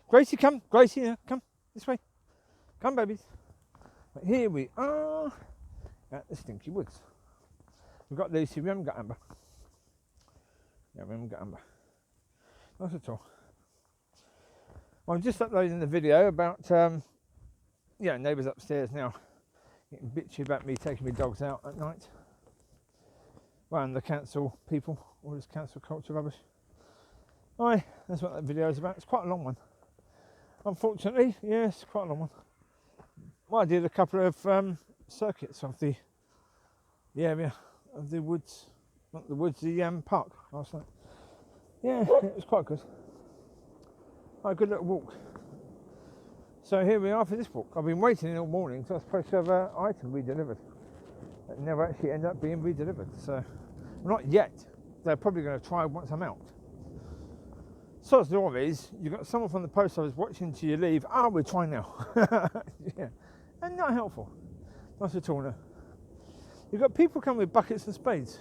Gracie, come. Gracie, yeah, come. This way. Come, babies. But here we are at the Stinky Woods. We've got Lucy, we haven't got Amber. Yeah, we haven't got Amber. Not at all. Well, I'm just uploading the video about, neighbours upstairs now getting bitchy about me taking my dogs out at night. Well, and the council people, all this council culture rubbish. Aye, that's what that video is about. It's quite a long one. Unfortunately, yes, quite a long one. Well, I did a couple of circuits of the area of the woods, not the woods, the park last night. Yeah, it was quite good. A good little walk. So here we are for this walk. I've been waiting all morning, so I was supposed to have an item redelivered. It never actually ended up being redelivered. So, well, not yet. They're probably going to try once I'm out. So the law is, you've got someone from the post office watching till you leave. We'll try now. Yeah, and not helpful. Not at all, no. You've got people coming with buckets and spades.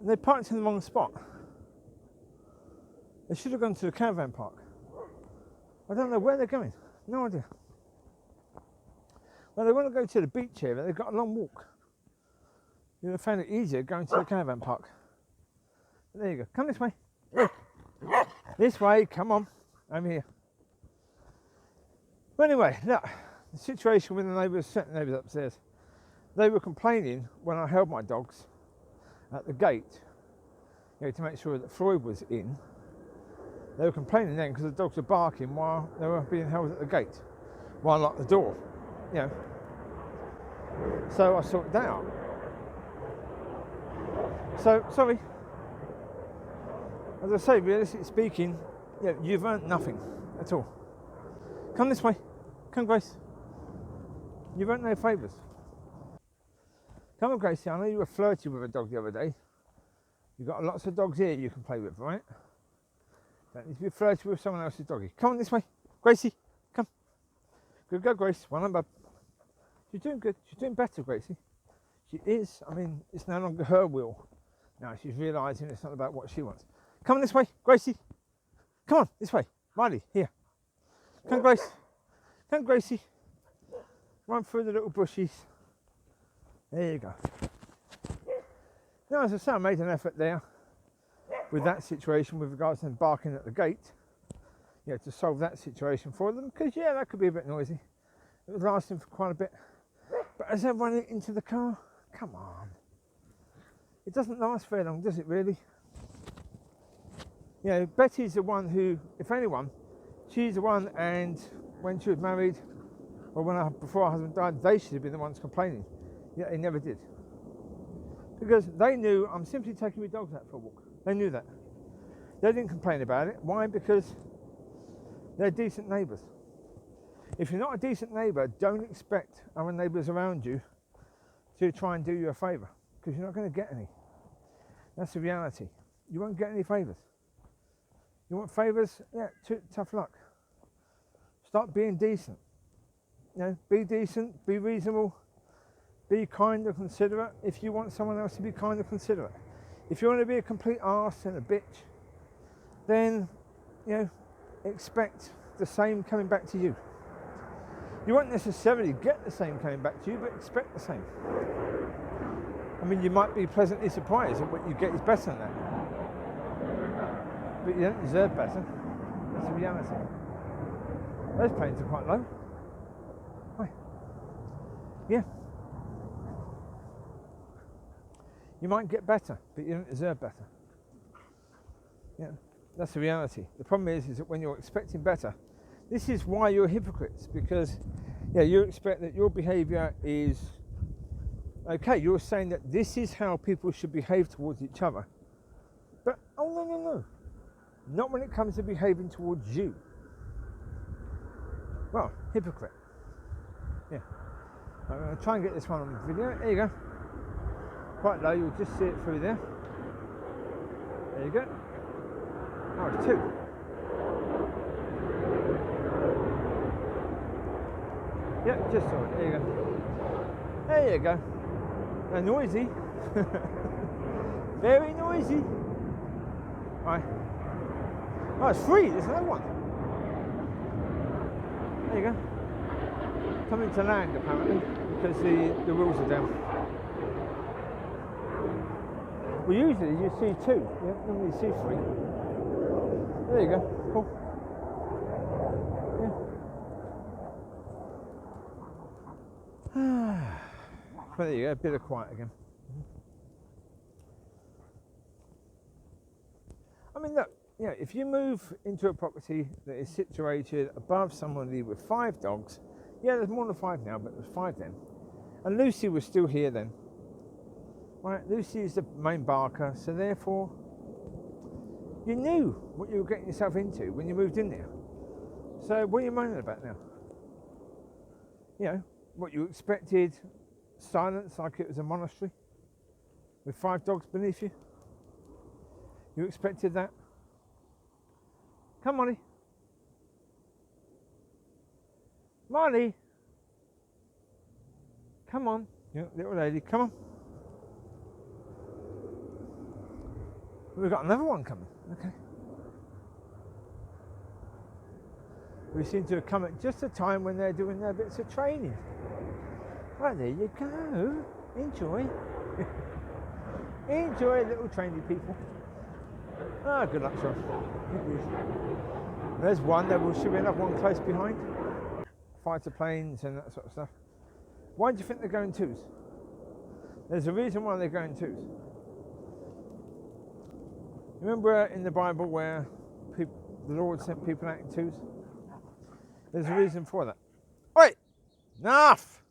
And they parked in the wrong spot. They should have gone to the caravan park. I don't know where they're going. No idea. Well, they want to go to the beach area. They've got a long walk. You'd have found it easier going to the caravan park. But there you go. Come this way. This way. Come on. I'm here. But anyway, look. The situation with the neighbours upstairs. They were complaining when I held my dogs at the gate, to make sure that Floyd was in. They were complaining then because the dogs were barking while they were being held at the gate, while I locked the door, So I sorted that out. So, sorry. As I say, realistically speaking, you've earned nothing at all. Come this way. Come, Grace. You've earned no favours. Come on, Gracie. I know you were flirty with a dog the other day. You've got lots of dogs here you can play with, right? Don't need to be flirty with someone else's doggy. Come on this way. Gracie, come. Good girl, Grace. Well done, bub. She's doing good. She's doing better, Gracie. She is. I mean, it's no longer her will. Now she's realising it's not about what she wants. Come on this way, Gracie. Come on, this way. Mollie, here. Come, Grace. Come, Gracie. Run through the little bushes. There you go. Now, as I say, I made an effort there with that situation with regards to them barking at the gate, to solve that situation for them, because that could be a bit noisy. It was lasting for quite a bit. But as they're running into the car, come on. It doesn't last very long, does it really? Betty's the one who, if anyone, she's the one, and when she was married, or before her husband died, they should have been the ones complaining. Yet they never did. Because they knew I'm simply taking my dogs out for a walk. They knew that. They didn't complain about it. Why? Because they're decent neighbours. If you're not a decent neighbour, don't expect other neighbours around you to try and do you a favour, because you're not going to get any. That's the reality. You won't get any favours. You want favours? Yeah, tough luck. Start being decent. Be decent, be reasonable, be kind and considerate if you want someone else to be kind and considerate. If you want to be a complete arse and a bitch, then, expect the same coming back to you. You won't necessarily get the same coming back to you, but expect the same. I mean, you might be pleasantly surprised that what you get is better than that. But you don't deserve better. That's the reality. Those planes are quite low. Hi. Yeah. You might get better, but you don't deserve better. That's the reality. The problem is that when you're expecting better, this is why you're hypocrites, because you expect that your behaviour is okay. You're saying that this is how people should behave towards each other, but no, not when it comes to behaving towards you. Well, hypocrite. I'm going to try and get this one on the video. There you go. Quite low. You'll just see it through there. There you go. Oh, it's two. Yep, just saw it. There you go. There you go. They're noisy. Very noisy. Right. Oh, it's free. There's another one. There you go. Coming to land apparently because the wheels are down. Well, usually you see two. You don't normally see three. There you go. Cool. Yeah. Well, there you go. A bit of quiet again. I mean, look. You know, if you move into a property that is situated above somebody with 5 dogs, yeah, there's more than 5 now, but there's 5 then. And Lucy was still here then. Right, Lucy is the main barker, so therefore you knew what you were getting yourself into when you moved in there. So what are you moaning about now? You know, what you expected, silence like it was a monastery with 5 dogs beneath you? You expected that? Come, Mollie. Mollie. Come on, you little lady, come on. We've got another one coming, okay. We seem to have come at just a time when they're doing their bits of training. Right, there you go. Enjoy. Enjoy, little training people. Ah, good luck, Sean. There's one, there should be another one close behind. Fighter planes and that sort of stuff. Why do you think they're going 2s? There's a reason why they're going 2s. Remember in the Bible where the Lord sent people out in 2s? There's a reason for that. Oi! Enough!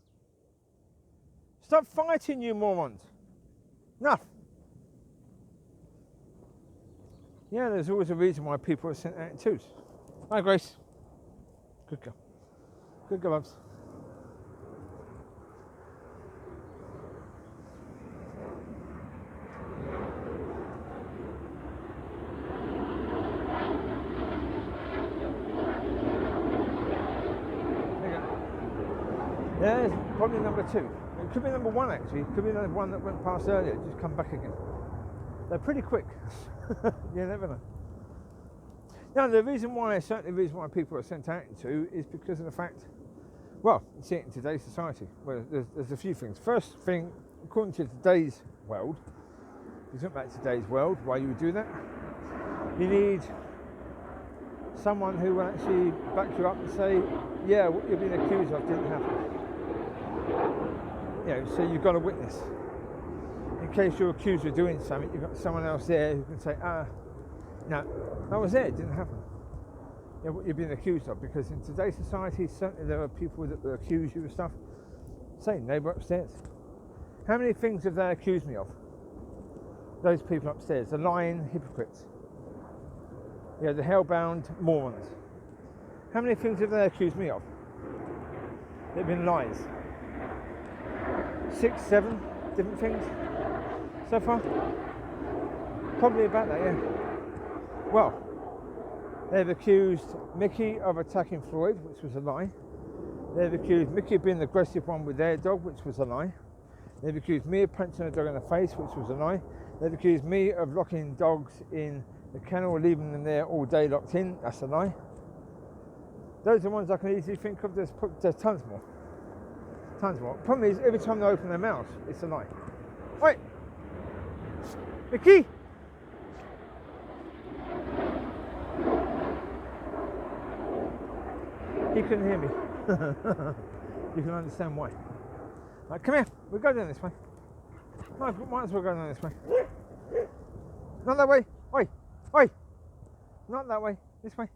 Stop fighting, you morons! Enough! Yeah, there's always a reason why people are sent out in 2s. Hi, Grace. Good girl. Good girl, Bubs. Yeah, it's probably number 2. It could be number 1 actually. It could be the one that went past earlier, just come back again. They're pretty quick. You never know. Now, certainly the reason why people are sent out into is because of the fact, well, you see it in today's society. Well, there's a few things. First thing, according to today's world, if you think about today's world, why you would do that, you need someone who will actually back you up and say, yeah, what you're being accused of didn't happen. You know, so you've got a witness. In case you're accused of doing something, you've got someone else there who can say, no, I was there, it didn't happen. You know, what you're being accused of, because in today's society, certainly there are people that will accuse you of stuff. Same neighbour upstairs. How many things have they accused me of? Those people upstairs, the lying hypocrites. Yeah, the hell-bound morons. How many things have they accused me of? They've been lies. 6, 7 different things so far? Probably about that, yeah. Well, they've accused Micky of attacking Floyd, which was a lie. They've accused Micky of being the aggressive one with their dog, which was a lie. They've accused me of punching a dog in the face, which was a lie. They've accused me of locking dogs in the kennel, leaving them there all day locked in. That's a lie. Those are the ones I can easily think of. There's tons more. Tons more. Problem is, every time they open their mouth, it's a lie. Wait! Micky! He couldn't hear me. You can understand why. Right, come here. We'll go down this way. Might as well go down this way. Not that way. Oi! Oi! Not that way. This way.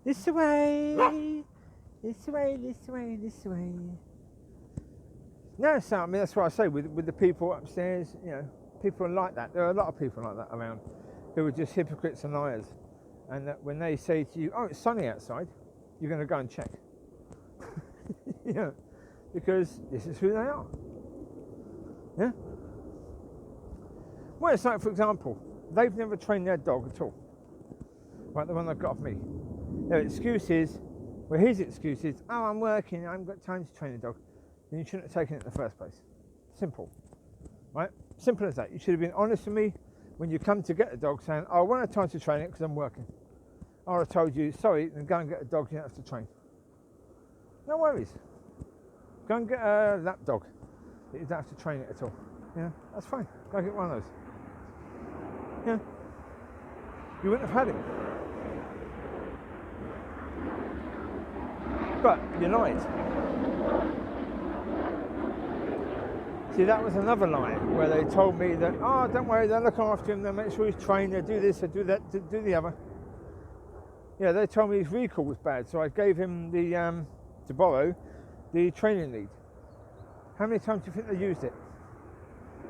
This way. This way, this way, this way. No, so I mean, that's what I say with the people upstairs, you know, people are like that. There are a lot of people like that around who are just hypocrites and liars. And that when they say to you, oh, it's sunny outside, you're going to go and check. You know, because this is who they are. Yeah? Well, it's like, for example, they've never trained their dog at all. Right, the one they've got off me. Their excuse is, well, his excuse is, oh, I'm working, I haven't got time to train the dog. Then you shouldn't have taken it in the first place. Simple. Right? Simple as that. You should have been honest with me when you come to get the dog, saying, oh, I won't have time to train it because I'm working. I would have told you, sorry, then go and get a dog, you don't have to train. No worries. Go and get a lap dog. You don't have to train it at all. Yeah, that's fine. Go get one of those. Yeah. You wouldn't have had him. But you lied. See, that was another lie where they told me that, oh, don't worry, they'll look after him, they'll make sure he's trained, they'll do this, they'll do that, do the other. Yeah, they told me his recall was bad, so I gave him the, to borrow, the training lead. How many times do you think they used it?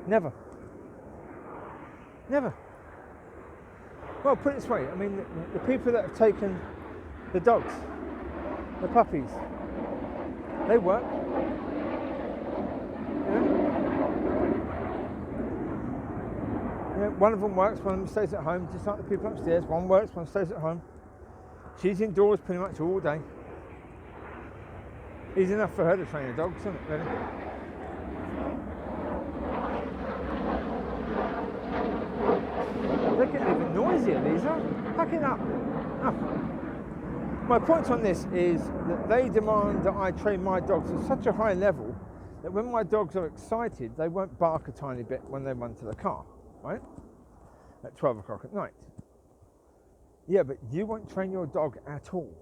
Never. Never. Well, put it this way, I mean, the people that have taken the dogs, the puppies, they work. Yeah, one of them works, one of them stays at home, just like the people upstairs. One works, one stays at home. She's indoors pretty much all day. Easy enough for her to train the dogs, isn't it, really? They're getting even noisier, these are. Pack it up. Oh. My point on this is that they demand that I train my dogs at such a high level that when my dogs are excited, they won't bark a tiny bit when they run to the car, right? At 12 o'clock at night. Yeah, but you won't train your dog at all.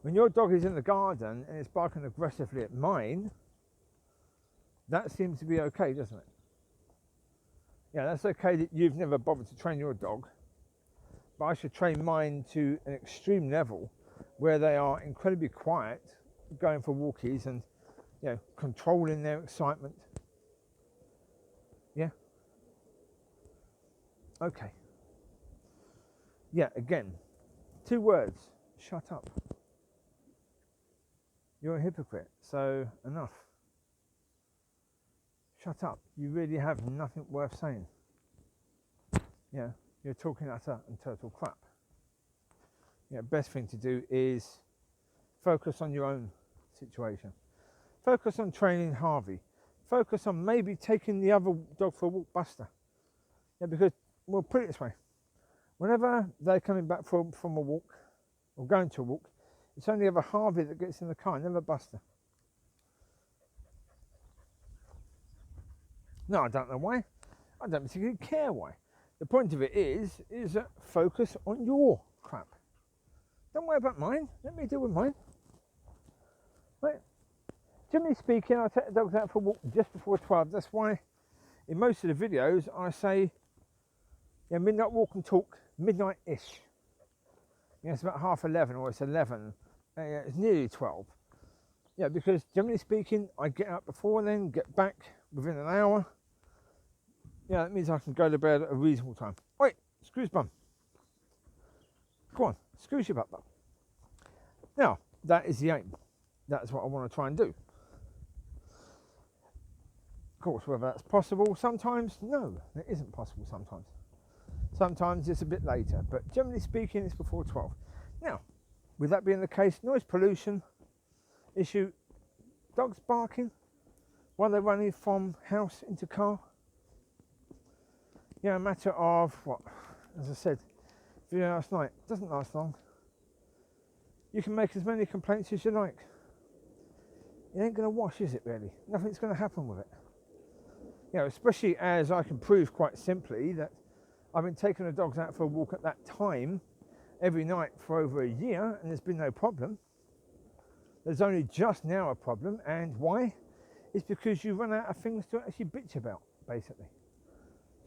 When your dog is in the garden and it's barking aggressively at mine, that seems to be okay, doesn't it? Yeah, that's okay that you've never bothered to train your dog, but I should train mine to an extreme level where they are incredibly quiet, going for walkies and, you know, controlling their excitement. Yeah? Okay. Yeah, again, 2 words, shut up. You're a hypocrite, so enough. Shut up. You really have nothing worth saying. Yeah, you're talking utter and total crap. Yeah, best thing to do is focus on your own situation. Focus on training Harvey. Focus on maybe taking the other dog for a walk, Buster. Yeah, because, well, put it this way. Whenever they're coming back from a walk, or going to a walk, it's only ever Harvey that gets in the car, never Buster. No, I don't know why. I don't particularly care why. The point of it is that focus on your crap. Don't worry about mine. Let me deal with mine. Right. Generally speaking, I take the dogs out for a walk just before 12. That's why in most of the videos I say, yeah, midnight walk and talk, midnight-ish. Yeah, it's about 11:30 or it's 11. Yeah, it's nearly 12. Yeah, because generally speaking, I get up before then, get back within an hour. Yeah, that means I can go to bed at a reasonable time. Wait, screws bum. Go on, screws your butt bum. Now, that is the aim. That is what I want to try and do. Of course, whether that's possible sometimes, no, it isn't possible sometimes. Sometimes it's a bit later, but generally speaking, it's before 12. Now, with that being the case, noise pollution issue, dogs barking while they're running from house into car. Yeah, a matter of, what, as I said, video last night, doesn't last long. You can make as many complaints as you like. It ain't going to wash, is it really? Nothing's going to happen with it. You know, especially as I can prove quite simply that I've been taking the dogs out for a walk at that time every night for over a year and there's been no problem. There's only just now a problem, and why? It's because you run out of things to actually bitch about, basically.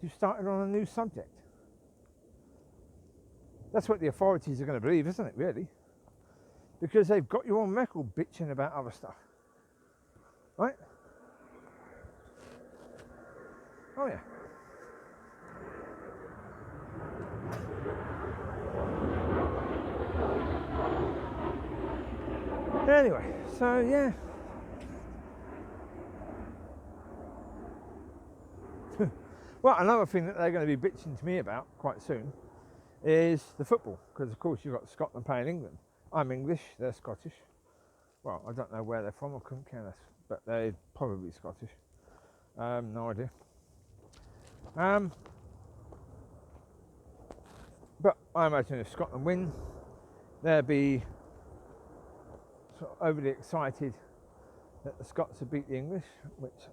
You've started on a new subject. That's what the authorities are going to believe, isn't it, really? Because they've got you on record bitching about other stuff. Right? Oh, yeah. Anyway, so yeah. Well, another thing that they're going to be bitching to me about quite soon is the football, because of course you've got Scotland playing England. I'm English, they're Scottish. Well, I don't know where they're from, I couldn't care less, but they're probably Scottish. No idea. But I imagine if Scotland win, there'll be sort of overly excited that the Scots have beat the English, which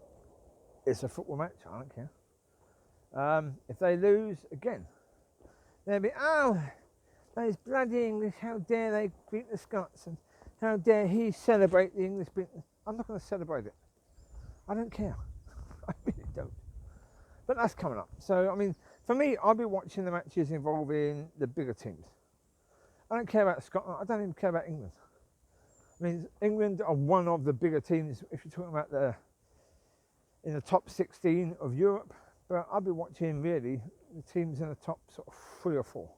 is a football match, I don't care. If they lose again, they'll be, oh, those bloody English, how dare they beat the Scots, and how dare he celebrate the English beating. I'm not going to celebrate it. I don't care. I really don't. But that's coming up. So, I mean, for me, I'll be watching the matches involving the bigger teams. I don't care about Scotland. I don't even care about England. I mean, England are one of the bigger teams if you're talking about in the top 16 of Europe. But I'll be watching really the teams in the top sort of 3 or 4.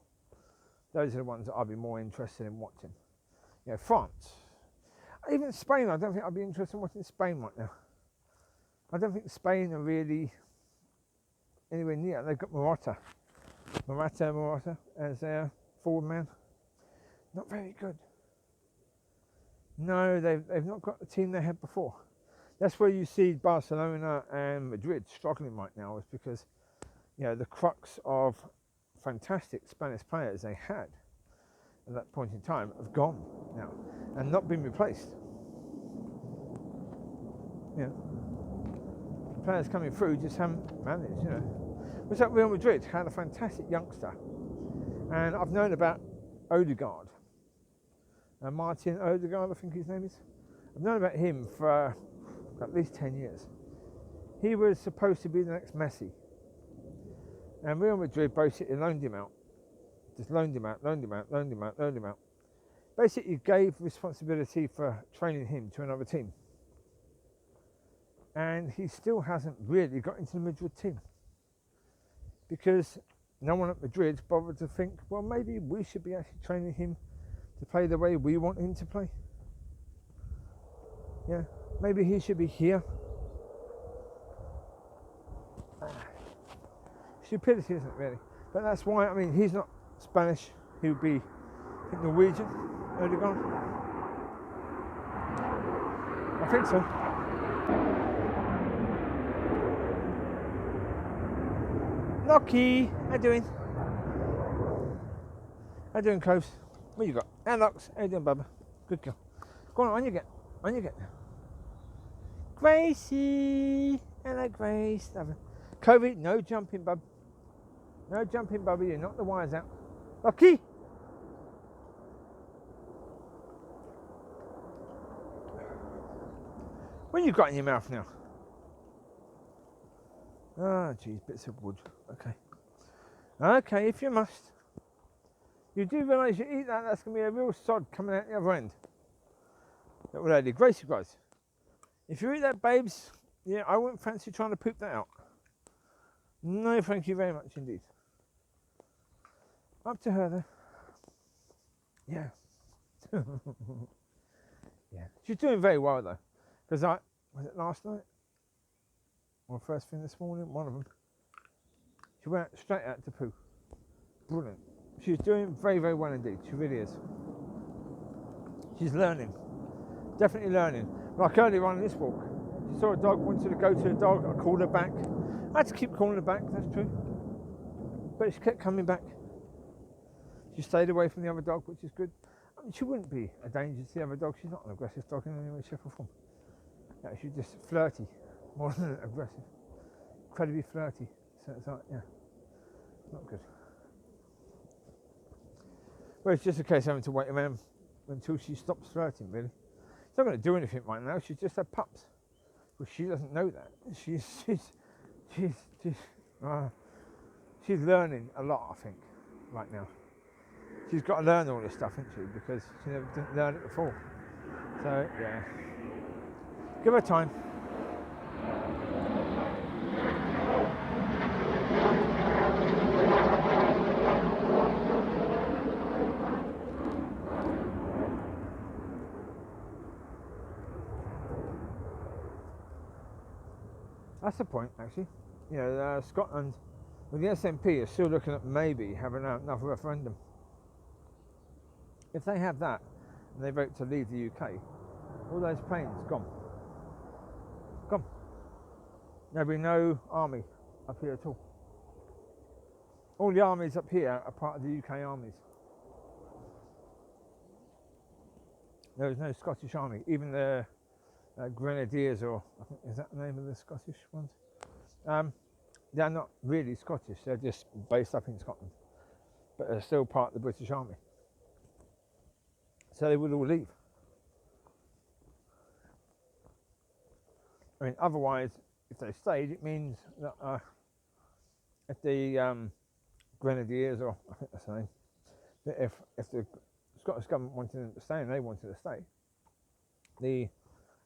Those are the ones that I'll be more interested in watching. You know, France. Even Spain, I don't think I'd be interested in watching Spain right now. I don't think Spain are really anywhere near. They've got Morata as their forward man. Not very good. No, they've not got the team they had before. That's where you see Barcelona and Madrid struggling right now, is because, you know, the crux of fantastic Spanish players they had at that point in time have gone now and not been replaced. You know, the players coming through just haven't managed, you know. What's that? Real Madrid had a fantastic youngster, and I've known about Odegaard, Martin Odegaard, I think his name is. I've known about him for at least 10 years. He was supposed to be the next Messi, and Real Madrid basically loaned him out. Just loaned him out. Basically gave responsibility for training him to another team. And he still hasn't really got into the Madrid team, because no one at Madrid bothered to think, well, maybe we should be actually training him to play the way we want him to play. Yeah, maybe he should be here. Stupidity, isn't it, really? But that's why, I mean, he's not Spanish. He would be, I think, Norwegian, Odegaard. I think so. Locki, how you doing? How you doing, Cloves? What you got? And Locks, how you doing, Bubba? Good girl. Go on you get. On you get. Gracie! Hello, Grace. Covie, no jumping, bub. No jumping, Bubby. You knock the wires out. Locki! What you got in your mouth now? Ah, geez, bits of wood. Okay. Okay, if you must. You do realise you eat that, that's going to be a real sod coming out the other end. Little lady, Gracie guys. If you eat that, babes, yeah, I wouldn't fancy trying to poop that out. No, thank you very much indeed. Up to her, though. Yeah. Yeah. She's doing very well, though. Because was it last night? Or first thing this morning? One of them. She went straight out to poo. Brilliant. She's doing very, very well indeed. She really is. She's learning. Definitely learning. Like earlier on in this walk, she saw a dog, wanted to go to the dog. I called her back. I had to keep calling her back, that's true. But she kept coming back. She stayed away from the other dog, which is good. I mean, she wouldn't be a danger to the other dog. She's not an aggressive dog in any way, shape or form. Yeah, she's just flirty, more than aggressive. Incredibly flirty. So it's like, yeah, not good. Well, it's just a case of having to wait around until she stops flirting, really. She's not going to do anything right now. She's just had pups. Well, she doesn't know that. She's learning a lot, I think, right now. She's got to learn all this stuff, hasn't she? Because she never didn't learn it before. So, yeah. Give her time. That's the point, actually. You know, Scotland, with the SNP, are still looking at maybe having another referendum. If they have that, and they vote to leave the UK, all those planes gone. Gone. There'll be no army up here at all. All the armies up here are part of the UK armies. There was no Scottish army. Even the Grenadiers, or I think, is that the name of the Scottish ones? They're not really Scottish. They're just based up in Scotland, but they're still part of the British Army. So they would all leave. I mean, otherwise, if they stayed, it means that if the Grenadiers, or I think that's the name, that if the Scottish government wanted them to stay and they wanted to stay, the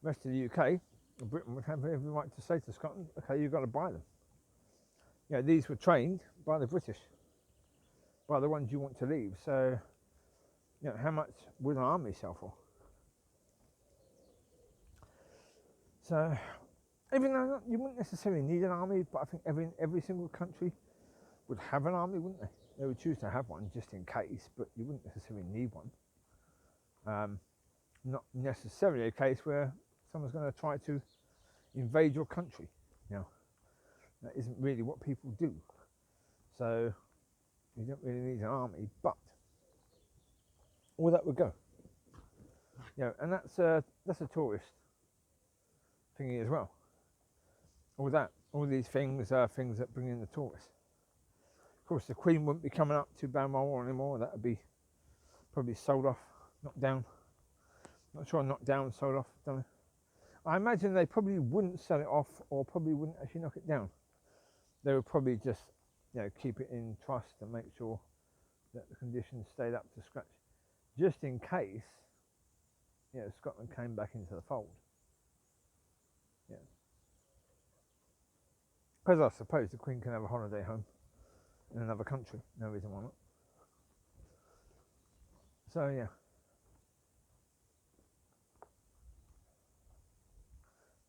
rest of the UK, Britain, would have every right to say to Scotland, okay, you've got to buy them. You know, these were trained by the British, by the ones you want to leave. So, you know, how much would an army sell for? So, even though you wouldn't necessarily need an army, but I think every single country would have an army, wouldn't they? They would choose to have one just in case, but you wouldn't necessarily need one. Not necessarily a case where someone's going to try to invade your country. You know, that isn't really what people do. So you don't really need an army, but all that would go. You know, and that's a tourist thingy as well. All these things are things that bring in the tourists. Of course, the Queen wouldn't be coming up to Balmoral anymore. That would be probably sold off, knocked down. Not sure, knocked down, sold off. Don't know. I imagine they probably wouldn't sell it off, or probably wouldn't actually knock it down. They would probably just, you know, keep it in trust and make sure that the conditions stayed up to scratch, just in case, you know, Scotland came back into the fold. Yeah. Because I suppose the Queen can have a holiday home in another country. No reason why not. So yeah.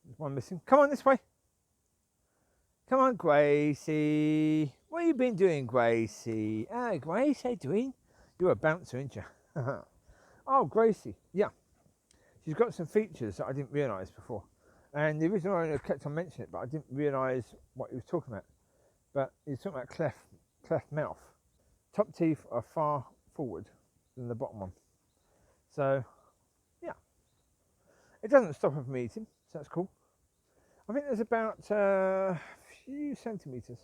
There's one missing. Come on this way. Come on, Gracie. What have you been doing, Gracie? Ah, Grace, how you doing? You're a bouncer, aren't you? Oh, Gracie. Yeah. She's got some features that I didn't realise before. And the reason why I kept on mentioning it, but I didn't realise what he was talking about. But he was talking about cleft mouth. Top teeth are far forward than the bottom one. So, yeah. It doesn't stop her from eating, so that's cool. I think there's about a few centimetres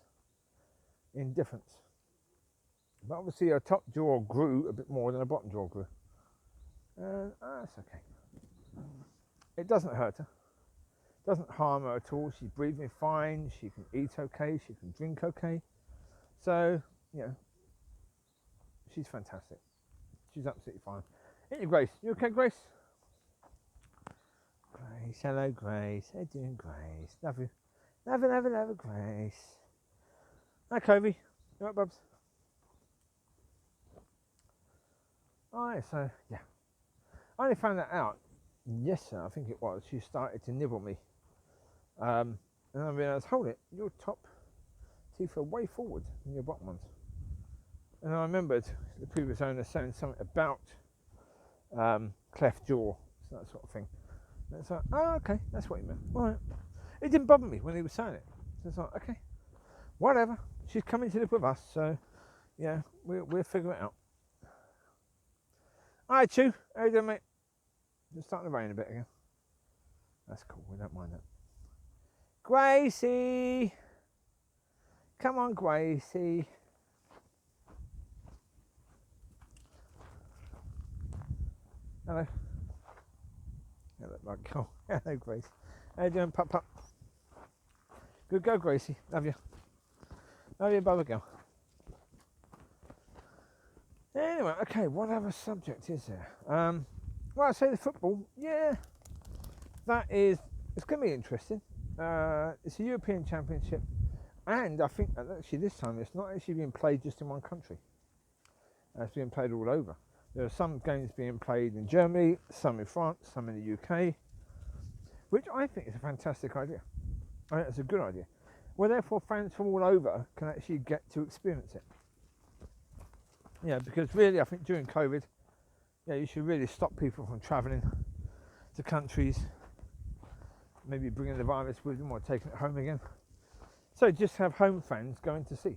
in difference. But obviously her top jaw grew a bit more than her bottom jaw grew. That's okay. It doesn't hurt her. Doesn't harm her at all. She's breathing fine. She can eat okay. She can drink okay. So, you know, she's fantastic. She's absolutely fine. Ain't you, Grace? You okay, Grace? Grace, hello, Grace. How you doing, Grace? Love you. Love you, Grace. Hi, Covie. You right, Bubs? Alright, so, yeah. I only found that out yesterday, I think it was. She started to nibble me. And I realised, hold it, your top teeth are way forward than your bottom ones. And I remembered the previous owner saying something about cleft jaw, that sort of thing. And it's like, oh, okay, that's what he meant. All right. It didn't bother me when he was saying it. So it's like, okay, whatever. She's coming to live with us, so yeah, we'll figure it out. Hi, Chew. How you doing, mate? It's starting to rain a bit again. That's cool. We don't mind that. Gracie, come on, Gracie. Hello. Hello, Michael. Hello, Grace. How you doing, pup? Good go, Gracie. Love you. Love you, Bubba girl. Anyway, okay, what other subject is there? Well, I say the football. Yeah, it's going to be interesting. It's a European Championship, and I think that actually this time it's not actually being played just in one country. It's being played all over. There are some games being played in Germany, some in France, some in the UK, which I think is a fantastic idea. I think it's a good idea. Well, therefore, fans from all over can actually get to experience it. Yeah, because really, I think during COVID, yeah, you should really stop people from travelling to countries, maybe bringing the virus with them or taking it home again. So just have home fans going to see.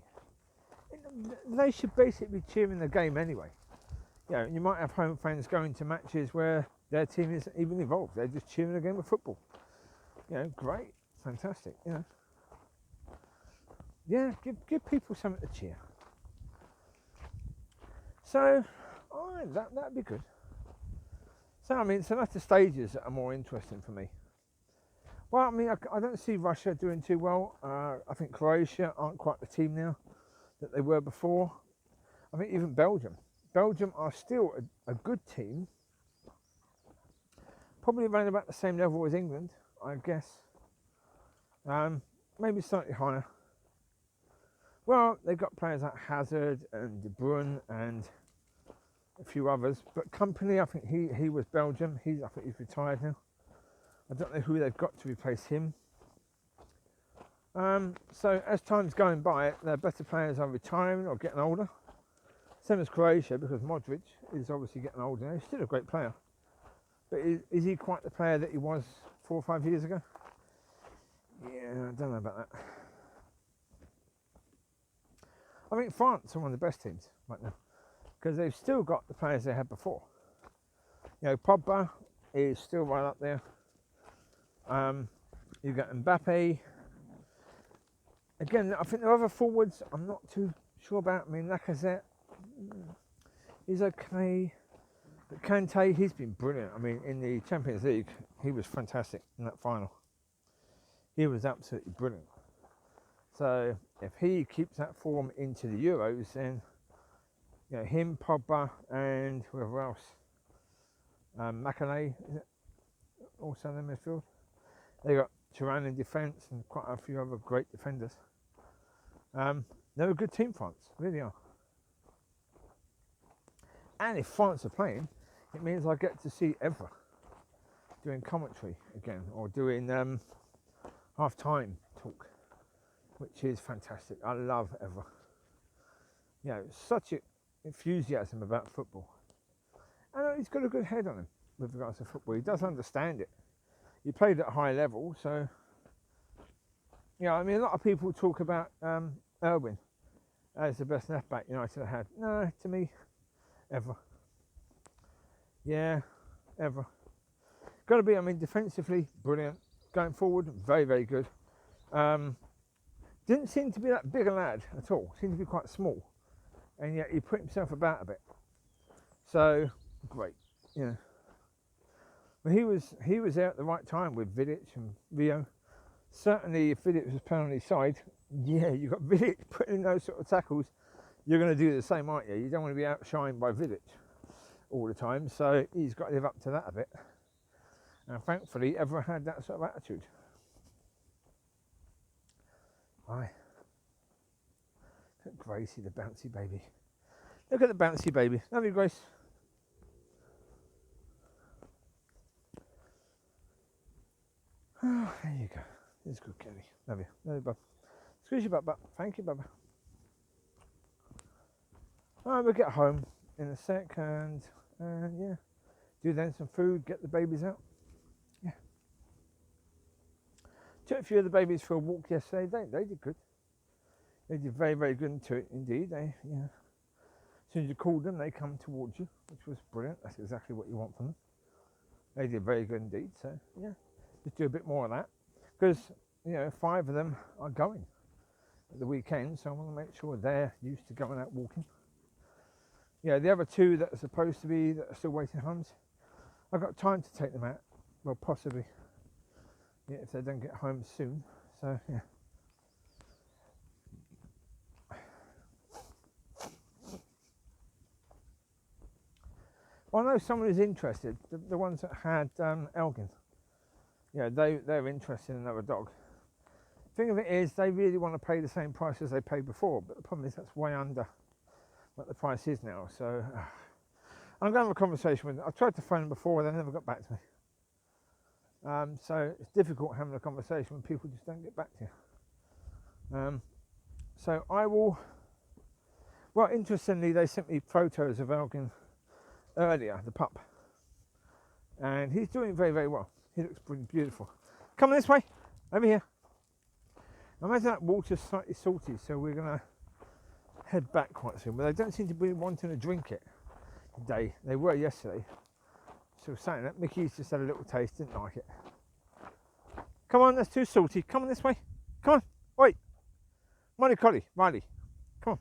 They should basically be cheering the game anyway. You know, you might have home fans going to matches where their team isn't even involved. They're just cheering a game of football. You know, great, fantastic. You know, yeah, give people something to cheer. So, that'd be good. So I mean, so that's the stages that are more interesting for me. Well, I mean, I don't see Russia doing too well. I think Croatia aren't quite the team now that they were before. I think even Belgium. Belgium are still a good team. Probably around about the same level as England, I guess. Maybe slightly higher. Well, they've got players like Hazard and De Bruyne and a few others. But Company, I think he was Belgium. I think he's retired now. I don't know who they've got to replace him. So as time's going by, their better players are retiring or getting older. Same as Croatia, because Modric is obviously getting older now. He's still a great player. But is he quite the player that he was 4 or 5 years ago? Yeah, I don't know about that. I think France are one of the best teams right now, because they've still got the players they had before. You know, Pogba is still right up there. You've got Mbappe. Again, I think the other forwards I'm not too sure about. I mean, Lacazette, he's okay. But Kante, he's been brilliant. I mean, in the Champions League, he was fantastic in that final. He was absolutely brilliant. So if he keeps that form into the Euros, then you know, him, Pogba, and whoever else, Macanay, is it also in the midfield? They got Turan in defence and quite a few other great defenders. They're a good team, France, really are. And if France are playing, it means I get to see Evra doing commentary again, or doing half-time talk, which is fantastic. I love Evra. You know, such enthusiasm about football. And he's got a good head on him with regards to football. He does understand it. He played at a high level, so yeah. I mean, a lot of people talk about Irwin as the best left back United had. No, to me, Evra. Yeah, Evra. Got to be. I mean, defensively, brilliant. Going forward, very, very good. Didn't seem to be that big a lad at all. Seemed to be quite small, and yet he put himself about a bit. So great, yeah. But he was there at the right time with Vidic and Rio. Certainly, if Vidic was playing on his side, yeah, you got Vidic putting in those sort of tackles. You're going to do the same, aren't you? You don't want to be outshined by Vidic all the time. So he's got to live up to that a bit. And thankfully, Evra had that sort of attitude. Aye. Look at Gracie, the bouncy baby. Look at the bouncy baby. Love you, Grace. Oh, there you go. It's good, Kelly. Love you. Love you, bub. Squeeze your butt, bub. Thank you, bub. Alright, we'll get home in a sec and yeah, do then some food, get the babies out. Yeah. Took a few of the babies for a walk yesterday. They did good. They did very, very good into it indeed. They, yeah. As soon as you called them, they come towards you, which was brilliant. That's exactly what you want from them. They did very good indeed. So yeah. Just do a bit more of that, because you know 5 of them are going at the weekend, so I want to make sure they're used to going out walking. Yeah, the other 2 that are supposed to be, that are still waiting homes, I've got time to take them out. Well, possibly, yeah, if they don't get home soon. So yeah. Well, I know someone is interested. The ones that had Elgin. Yeah, they're interested in another dog. Thing of it is, they really want to pay the same price as they paid before, but the problem is that's way under what the price is now. So I'm going to have a conversation with them. I've tried to phone them before, they never got back to me. So it's difficult having a conversation when people just don't get back to you. So I will. Well, interestingly, they sent me photos of Elgin earlier, the pup, and he's doing very, very well. He looks pretty beautiful. Come this way, over here. I imagine that water's slightly salty, so we're going to head back quite soon. But they don't seem to be wanting to drink it today. They were yesterday. So saying that, Micky's just had a little taste, didn't like it. Come on, that's too salty. Come on this way. Come on. Wait. Mollie Collie, Riley. Come on.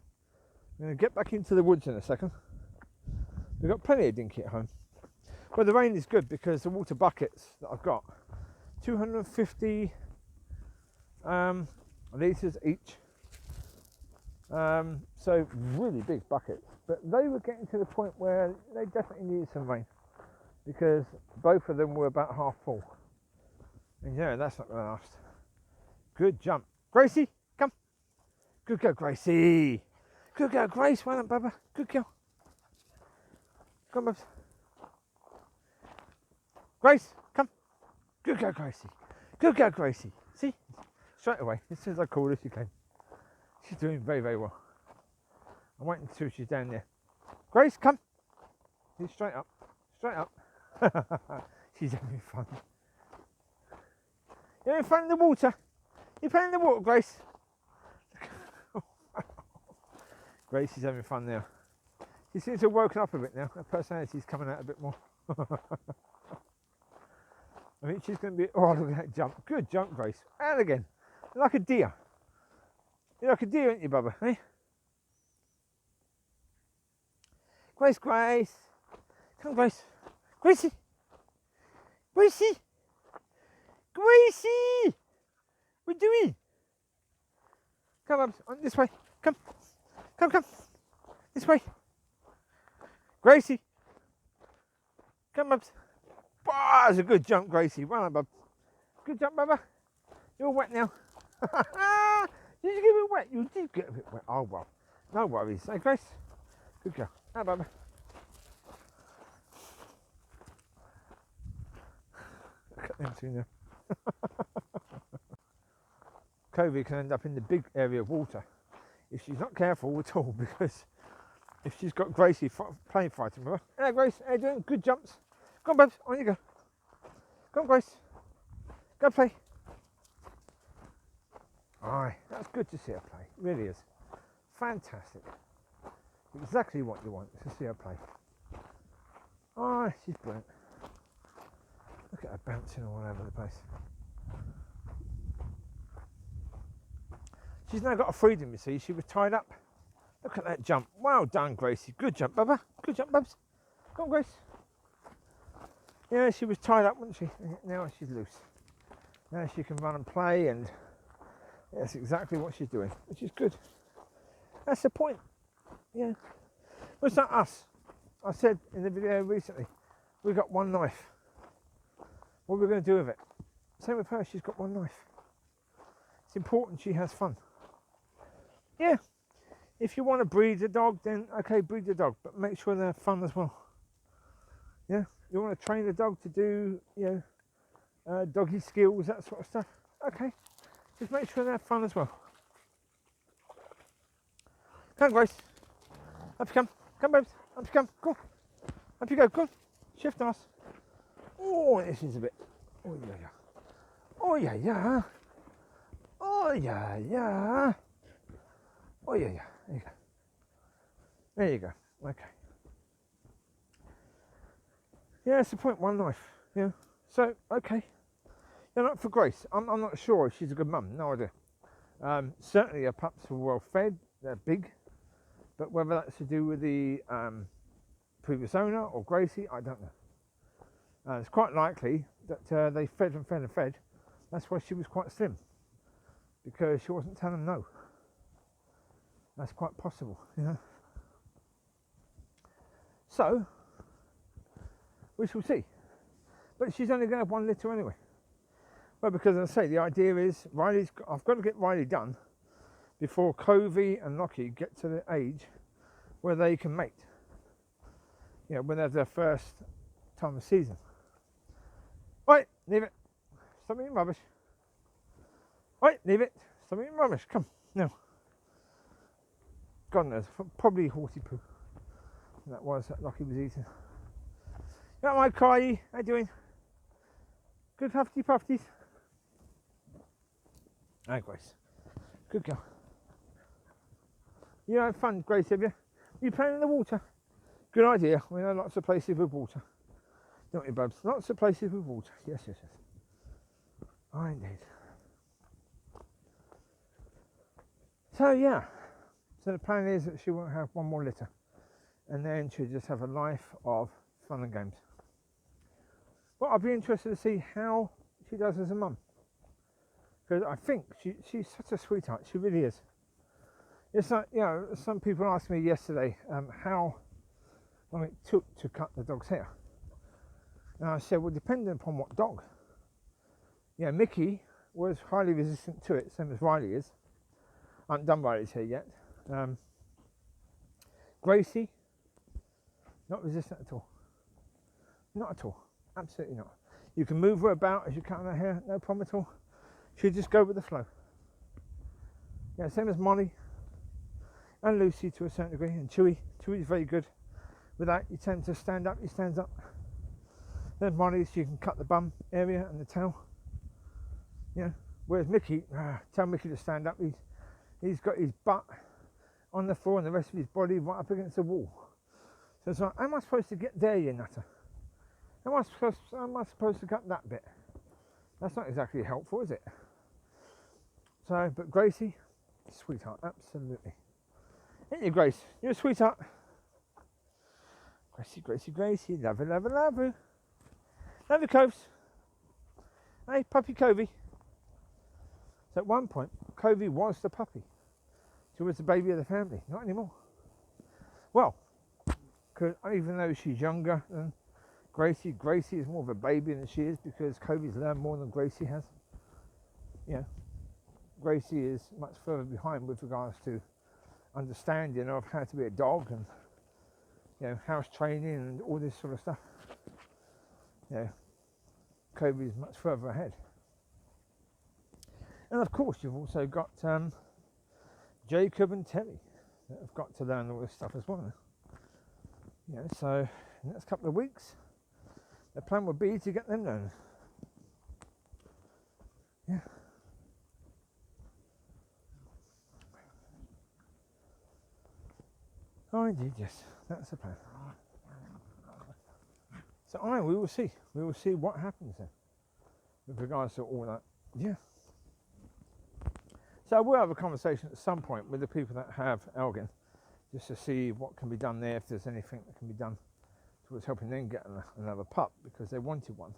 I'm going to get back into the woods in a second. We've got plenty of dinky at home. Well, the rain is good because the water buckets that I've got, 250 litres each. So really big buckets. But they were getting to the point where they definitely needed some rain because both of them were about half full. And yeah, that's not going to last. Good jump. Gracie, come. Good girl, Gracie. Good girl, Grace. Well done, Bubba. Good girl. Come on, Bubs. Grace, come. Good girl, Gracie. Good girl, Gracie. See? Straight away, as soon as I called her, she came. She's doing very, very well. I'm waiting until she's down there. Grace, come. She's straight up. Straight up. She's having fun. You're having fun in the water. You're playing in the water, Grace. Grace is having fun now. She seems to have woken up a bit now. Her personality's coming out a bit more. I think she's going to be... Oh, look at that jump. Good jump, Grace. And again. You're like a deer. You're like a deer, aren't you, Bubba? Eh? Grace, Grace. Come on, Grace. Gracie. Gracie. Gracie. What are you doing? Come on, on this way. Come. Come, come. This way. Gracie. Come, Bubs. Oh, that's a good jump, Gracie. Well done, Bub. Good jump, Bubba. You're wet now. Did you get a bit wet? You did get a bit wet. Oh, well. No worries. Hey, Grace. Good girl. Now, Bubba. Look at them two now. Covie can end up in the big area of water if she's not careful at all, because if she's got Gracie playing fighting with her. Hey, Grace. How you doing? Good jumps. Come on, Bubs, on you go. Come on, Grace. Go play. Aye, that's good to see her play. It really is. Fantastic. Exactly what you want to see her play. Aye, she's brilliant. Look at her bouncing all over the place. She's now got a freedom, you see. She was tied up. Look at that jump. Well done, Gracie. Good jump, Bubba. Good jump, Bubs. Come on, Grace. Yeah, she was tied up, wasn't she? Now she's loose. Now she can run and play, and that's exactly what she's doing, which is good. That's the point. Yeah. Well, it's not us. I said in the video recently, we've got one knife. What are we going to do with it? Same with her, she's got one knife. It's important she has fun. Yeah. If you want to breed a dog, then okay, breed the dog, but make sure they have fun as well. Yeah. You want to train a dog to do, you know, doggy skills, that sort of stuff. Okay, just make sure they have fun as well. Come on, Grace. Up you come. Come, babes. Up you come. Go on. Up you go. Go on. Shift us. Oh, this is a bit. Oh, yeah, yeah. Oh, yeah, yeah. Oh, yeah, yeah. Oh, yeah, yeah. There you go. There you go. Okay. Yeah, that's the point, one knife. Yeah. So, okay. Yeah, not for Grace. I'm not sure if she's a good mum. No idea. Certainly her pups were well fed. They're big. But whether that's to do with the previous owner or Gracie, I don't know. It's quite likely that they fed and fed and fed. That's why she was quite slim. Because she wasn't telling them no. That's quite possible, you know. So, we shall see. But she's only going to have 1 litter anyway. Well, because as I say, the idea is I've got to get Riley done before Covie and Locki get to the age where they can mate. You know, when they have their first time of season. Right, leave it. Stop eating rubbish. Right, leave it. Stop eating rubbish. Come, now. God knows, probably horsey poo. That was that Locki was eating. Yeah, my Kylie, how you doing? Good huffy puffies. Hi, Grace. Good girl. You had fun, Grace, have you? You playing in the water? Good idea. We know lots of places with water. Don't you, Bubs? Lots of places with water. Yes, yes, yes. Oh, indeed. So, yeah. So the plan is that she won't have one more litter. And then she'll just have a life of fun and games. Well, I'll be interested to see how she does as a mum. Because I think she's such a sweetheart. She really is. It's like, you know, some people asked me yesterday how long it took to cut the dog's hair. And I said, well, depending upon what dog. Yeah, Micky was highly resistant to it, same as Riley is. I haven't done Riley's hair yet. Gracie, not resistant at all. Not at all. Absolutely not. You can move her about as you're cutting her hair, no problem at all. She'll just go with the flow. Yeah, same as Mollie and Lucy to a certain degree, and Chewie. Chewie's very good with that. You tend to stand up, he stands up. Then Mollie's, you can cut the bum area and the tail. Yeah. Whereas Micky, tell Micky to stand up, he's got his butt on the floor and the rest of his body right up against the wall. So it's like, how am I supposed to get there, you nutter? How am I supposed to cut that bit? That's not exactly helpful, is it? So, but Gracie, sweetheart, absolutely. Ain't you, Grace? You're a sweetheart. Gracie, Gracie, Gracie, love her, love her, love her. Love you, Coves. Hey, puppy Covie. So at one point, Covie was the puppy. She was the baby of the family. Not anymore. Well, because even though she's younger than Gracie is more of a baby than she is because Covie's learned more than Gracie has. Yeah. Gracie is much further behind with regards to understanding of how to be a dog and, you know, house training and all this sort of stuff. Yeah. Covie's much further ahead. And of course you've also got Jacob and Teri that have got to learn all this stuff as well. Yeah, so in the next couple of weeks the plan would be to get them learned. Yeah. Oh indeed, yes, that's the plan. So we will see. We will see what happens then with regards to all that. Yeah. So we'll have a conversation at some point with the people that have Elgin, just to see what can be done there, if there's anything that can be done towards helping them get another pup, because they wanted one.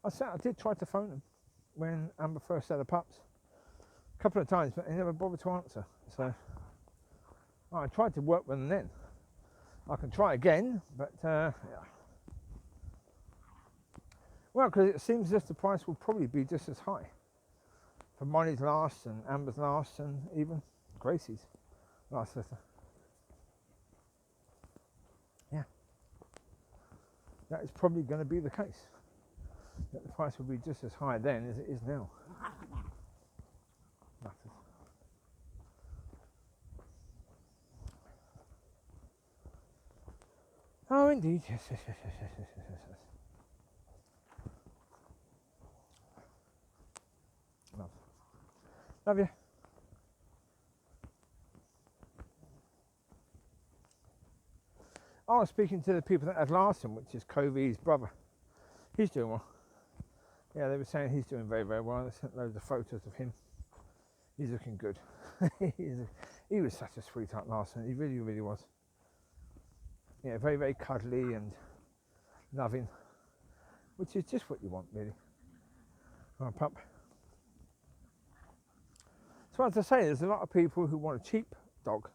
I did try to phone them when Amber first had the pups a couple of times, but they never bothered to answer. So I tried to work with them then. I can try again, but yeah. Well, because it seems as if the price will probably be just as high for Mollie's last and Amber's last and even Gracie's last litter. Yeah. That is probably going to be the case. That the price will be just as high then as it is now. Oh, indeed. Yes, yes, yes, yes, yes, yes, yes, yes. Love. Love you. I was speaking to the people that had Larson, which is Covie's brother. He's doing well. Yeah, they were saying he's doing very, very well. They sent loads of photos of him. He's looking good. He was such a sweetheart, Larson. He really, really was. Yeah, very, very cuddly and loving, which is just what you want, really, from a pup. So as I say, there's a lot of people who want a cheap dog.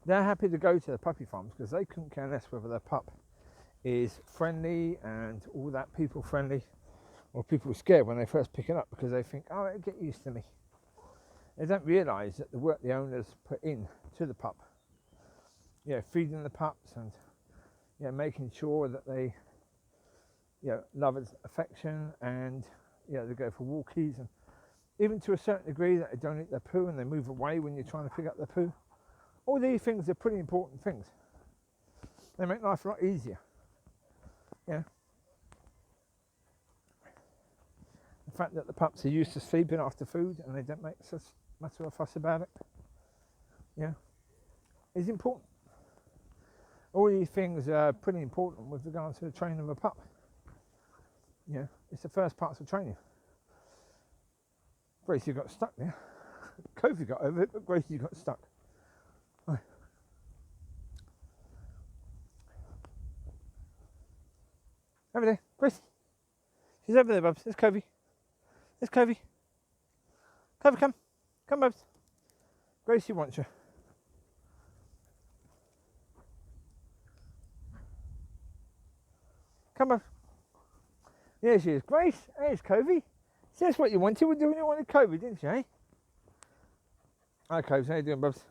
They're happy to go to the puppy farms because they couldn't care less whether their pup is friendly and all that, people friendly, or people scared when they first pick it up because they think, oh, it'll get used to me. They don't realise that the work the owners put in to the pup, yeah, feeding the pups and, yeah, making sure that they, yeah, love its affection and, yeah, they go for walkies and even to a certain degree that they don't eat their poo and they move away when you're trying to pick up their poo. All these things are pretty important things. They make life a lot easier. Yeah. The fact that the pups are used to sleeping after food and they don't make such much of a fuss about it, yeah, is important. All these things are pretty important with regards to the training of a pup. You know, it's the first parts of training. Gracie got stuck there. Covie got over it, but Gracie got stuck. Right. Over there, Gracie. She's over there, Bubs. There's Covie. There's Covie. Covie, come. Come, Bubs. Gracie wants you. Come on. There she is. Grace, there's Covie. See, that's what you wanted. You wanted Covie, didn't you, eh? Hi, Covie. How you doing, Bubs?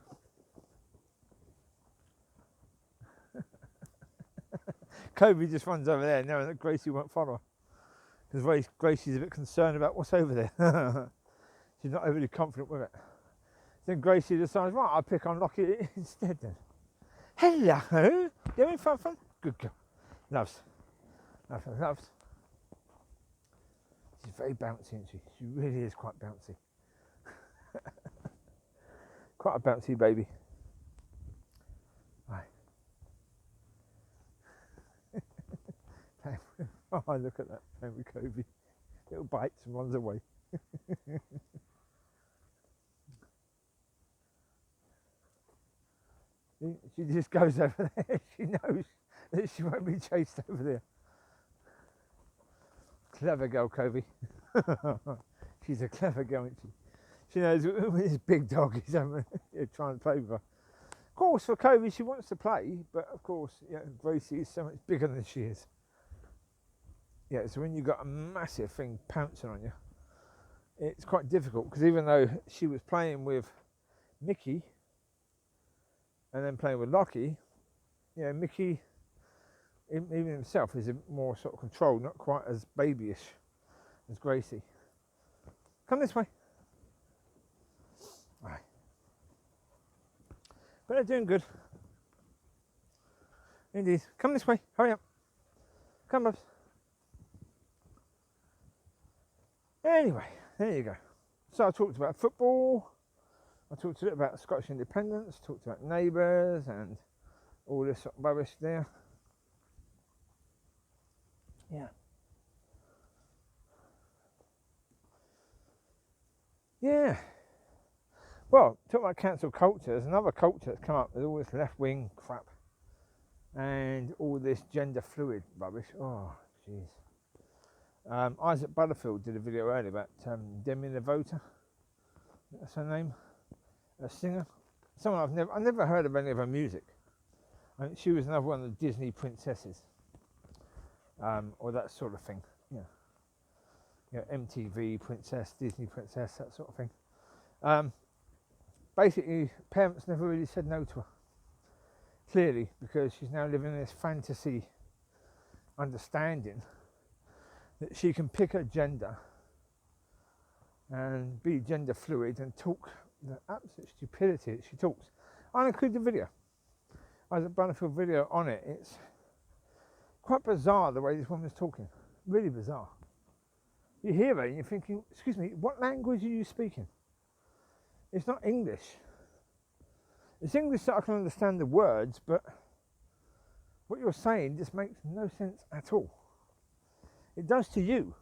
Covie just runs over there knowing that Gracie won't follow her. Because Gracie's a bit concerned about what's over there. She's not overly confident with it. Then Gracie decides, right, I'll pick on Locki instead then. Hello. You having fun? Good girl. Loves. Loves. She's very bouncy, isn't she? She really is quite bouncy. Quite a bouncy baby. Right. Oh, look at that. Playing with Covie. Little bites and runs away. She just goes over there. She knows that she won't be chased over there. Clever girl, Covie. She's a clever girl, isn't she? She knows this big dog is trying to play with her. Of course, for Covie, she wants to play, but of course, Gracie is so much bigger than she is. Yeah, so when you've got a massive thing pouncing on you, it's quite difficult, because even though she was playing with Micky and then playing with Locki, Micky, even himself, is a more sort of controlled, not quite as babyish as Gracie. Come this way. Right. But they're doing good. Indeed. Come this way. Hurry up. Come, Bubs. Anyway, there you go. So I talked about football. I talked a bit about Scottish independence. Talked about neighbours and all this sort of rubbish there. Yeah. Yeah. Well, talk about cancel culture. There's another culture that's come up with all this left-wing crap and all this gender fluid rubbish. Oh, jeez. Isaac Butterfield did a video earlier about Demi Lovato. That's her name. A singer. Someone I've never heard of any of her music. I mean, she was another one of the Disney princesses. Or that sort of thing. MTV princess, Disney princess, that sort of thing. Basically, parents never really said no to her. Clearly, because she's now living in this fantasy understanding that she can pick her gender and be gender fluid and talk the absolute stupidity that she talks. I'll include the video. There's a Butterfield video on it. It's quite bizarre the way this woman's talking. Really bizarre. You hear her and you're thinking, excuse me, what language are you speaking? It's not English. It's English that I can understand the words, but what you're saying just makes no sense at all. It does to you.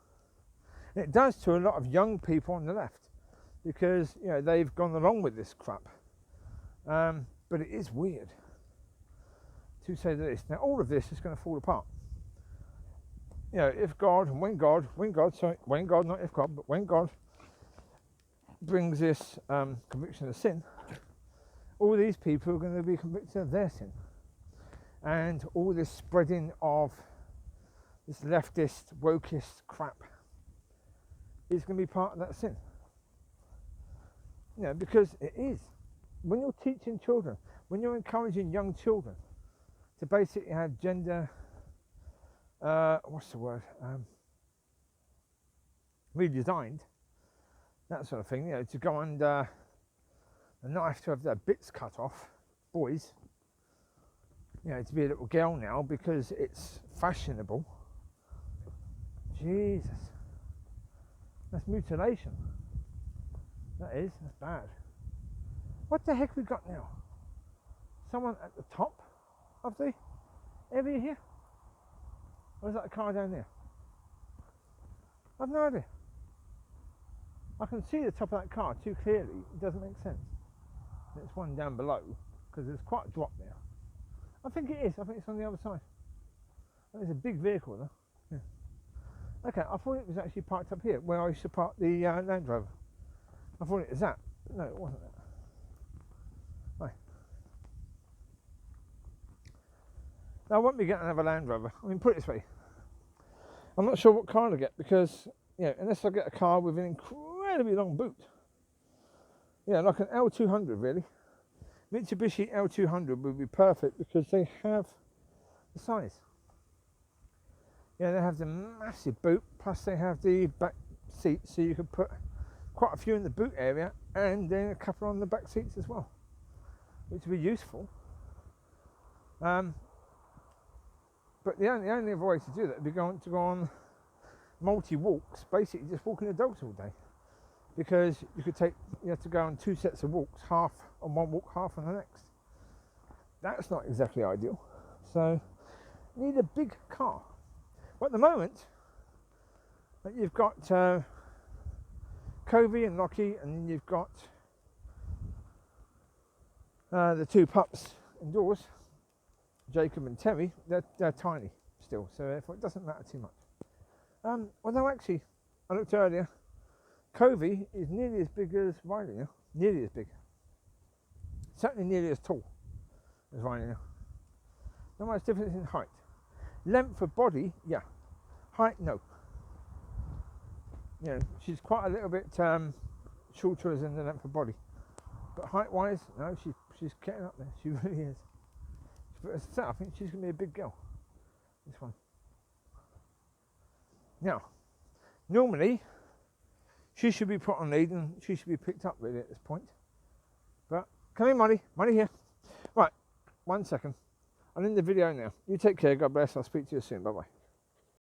And it does to a lot of young people on the left, because they've gone along with this crap. But it is weird to say this. Now all of this is going to fall apart. If God, and when God, not if God, but when God brings this conviction of sin, all these people are going to be convicted of their sin. And all this spreading of this leftist, wokist crap is going to be part of that sin. Because it is. When you're teaching children, when you're encouraging young children to basically have gender, redesigned, that sort of thing, to go under a knife to have their bits cut off, boys, to be a little girl now because it's fashionable. Jesus. That's mutilation. That's bad. What the heck we got now? Someone at the top of the Area here? Or is that a car down there? I've no idea. I can see the top of that car too clearly. It doesn't make sense. There's one down below because there's quite a drop there. I think it is. I think it's on the other side. There's a big vehicle though. Yeah. Okay, I thought it was actually parked up here where I used to park the Land Rover. I thought it was that. No, it wasn't that. Right. Now I won't be getting another Land Rover. I mean, put it this way. I'm not sure what car to get because, you know, unless I get a car with an incredibly long boot. Yeah, like an L200 really. Mitsubishi L200 would be perfect because they have the size. Yeah, they have the massive boot, plus they have the back seats, so you can put quite a few in the boot area and then a couple on the back seats as well, which would be useful. But the only other way to do that would be to go on multi-walks, basically just walking the dogs all day. Because you have to go on 2 sets of walks, half on one walk, half on the next. That's not exactly ideal. So you need a big car. But at the moment, you've got Covie and Locki, and then you've got the 2 pups indoors, Jacob and Teri. They're tiny still, so therefore it doesn't matter too much. Although actually, I looked earlier, Covie is nearly as big as Riley now. Nearly as big. Certainly nearly as tall as Riley now. Not much difference in height. Length of body, yeah. Height, no. You know, she's quite a little bit shorter than the length of body. But height-wise, no, she's getting up there. She really is. But as I said, I think she's going to be a big girl. This one. Now, normally, she should be put on lead and she should be picked up really at this point. But come in, Mollie. Mollie here. Right, 1 second. I'm in the video now. You take care. God bless. I'll speak to you soon. Bye bye.